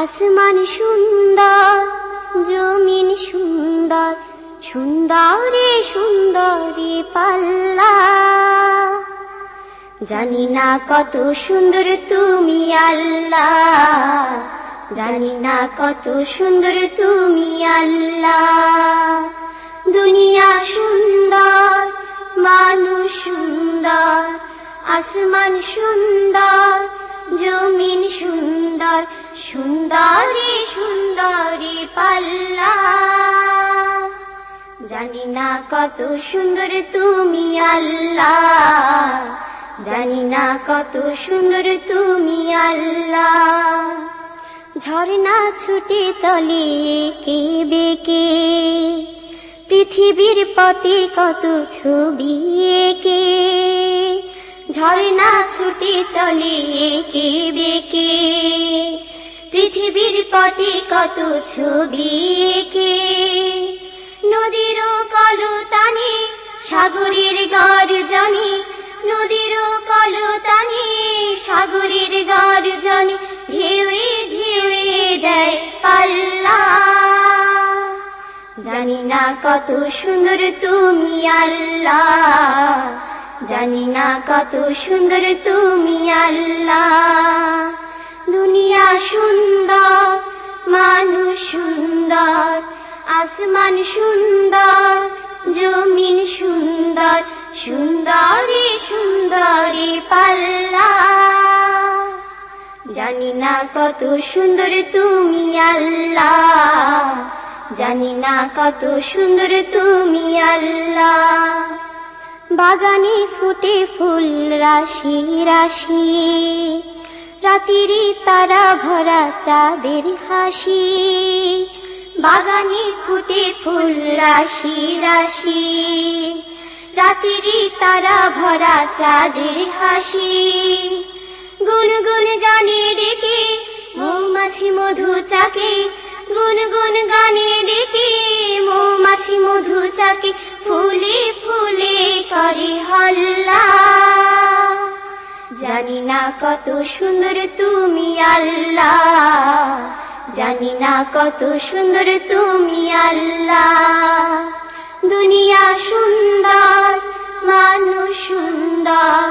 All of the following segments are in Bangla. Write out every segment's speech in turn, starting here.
আসমান সুন্দর, জমিন সুন্দর, সুন্দরে সুন্দরে পাল্লা। জানি না কত সুন্দর তুমি আল্লাহ, জানি না কত সুন্দর তুমি আল্লাহ। দুনিয়া সুন্দর, মানুষ সুন্দর, আসমান সুন্দর, জমিন সুন্দর, সুন্দরে সুন্দরে পাল্লা। জানি না কত সুন্দর তুমি আল্লাহ, জানি না কত সুন্দর তুমি আল্লাহ। ঝর্ণা ছুটে চলে এঁকে বেঁকে, পৃথিবীর পটে কত ছবি এঁকে। ঝর্ণা ছুটে চলে এঁকে বেঁকে, পৃথিবীর পটে কত ছবি এঁকে। নদীর কলতানে সাগরের গর্জনে, নদীর কলতানে সাগরের গর্জনে, ঢেউয়ে ঢেউয়ে দেয় পাল্লা। জানি না কত সুন্দর তুমি আল্লাহ, জানি না কত সুন্দর তুমি আল্লাহ। দুনিয়া সুন্দর, মানুষ সুন্দর, আসমান সুন্দর, জমিন সুন্দর, সুন্দরে সুন্দরে পাল্লা। জানি না কত সুন্দর তুমি আল্লাহ, জানি না কত সুন্দর তুমি আল্লাহ। বাগানে ফুটে ফুল রাশি রাশি, রাতিরি তারা ভরা চাঁদের হাসি। বাগানে ফুটে ফুল রাশি রাশি, রাতিরি তারা ভরা চাঁদের হাসি। গুনগুন গানে ডেকে মৌমাছি মধু চাকে, গুনগুন গানে ডেকে মৌমাছি মধু চাকে, ফুলে ফুলে করে হল্লা। জানি না কত সুন্দর তুমি আল্লাহ, জানি না কত সুন্দর তুমি আল্লাহ। দুনিয়া সুন্দর, মানুষ সুন্দর,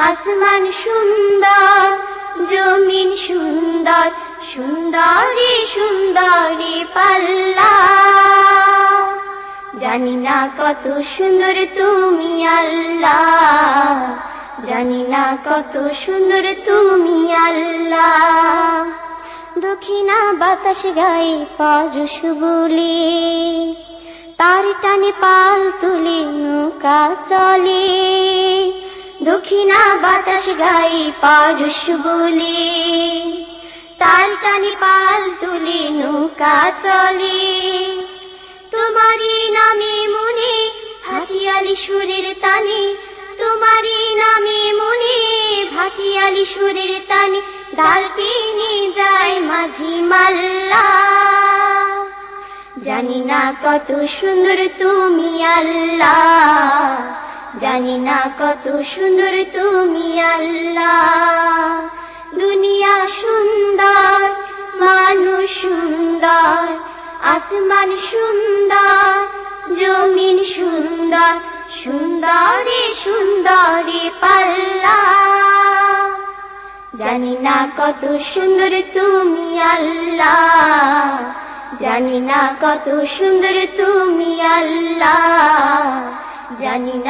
আসমান সুন্দর, জমিন সুন্দর, সুন্দরে সুন্দরে পাল্লা। জানি না কত সুন্দর তুমি আল্লাহ, জানি না কত সুন্দর তুমি আল্লাহ। দক্ষিণা বাতাস গায়ে পরশ বলে, তার টানে পাল তুলে নৌকা চলে। দক্ষিণা বাতাস গায়ে পরশ বলে, তার টানে পাল তুলে নৌকা চলে। তোমারই নামে মনে ভাটিয়ালি সুরের তানে, তোমারই নামে মনে ভাটিয়ালি সুরের তানে, দাঁড় টেনে যায় মাঝি মাল্লা। জানি না কত সুন্দর তুমি আল্লাহ, জানি না কত সুন্দর তুমি আল্লাহ। দুনিয়া সুন্দর, মানুষ সুন্দর, আসমান সুন্দর, জমিন সুন্দর, সুন্দরে সুন্দরে পাল্লা। জানি না কত সুন্দর তুমি আল্লাহ, জানি না কত সুন্দর তুমি আল্লাহ, জানি না।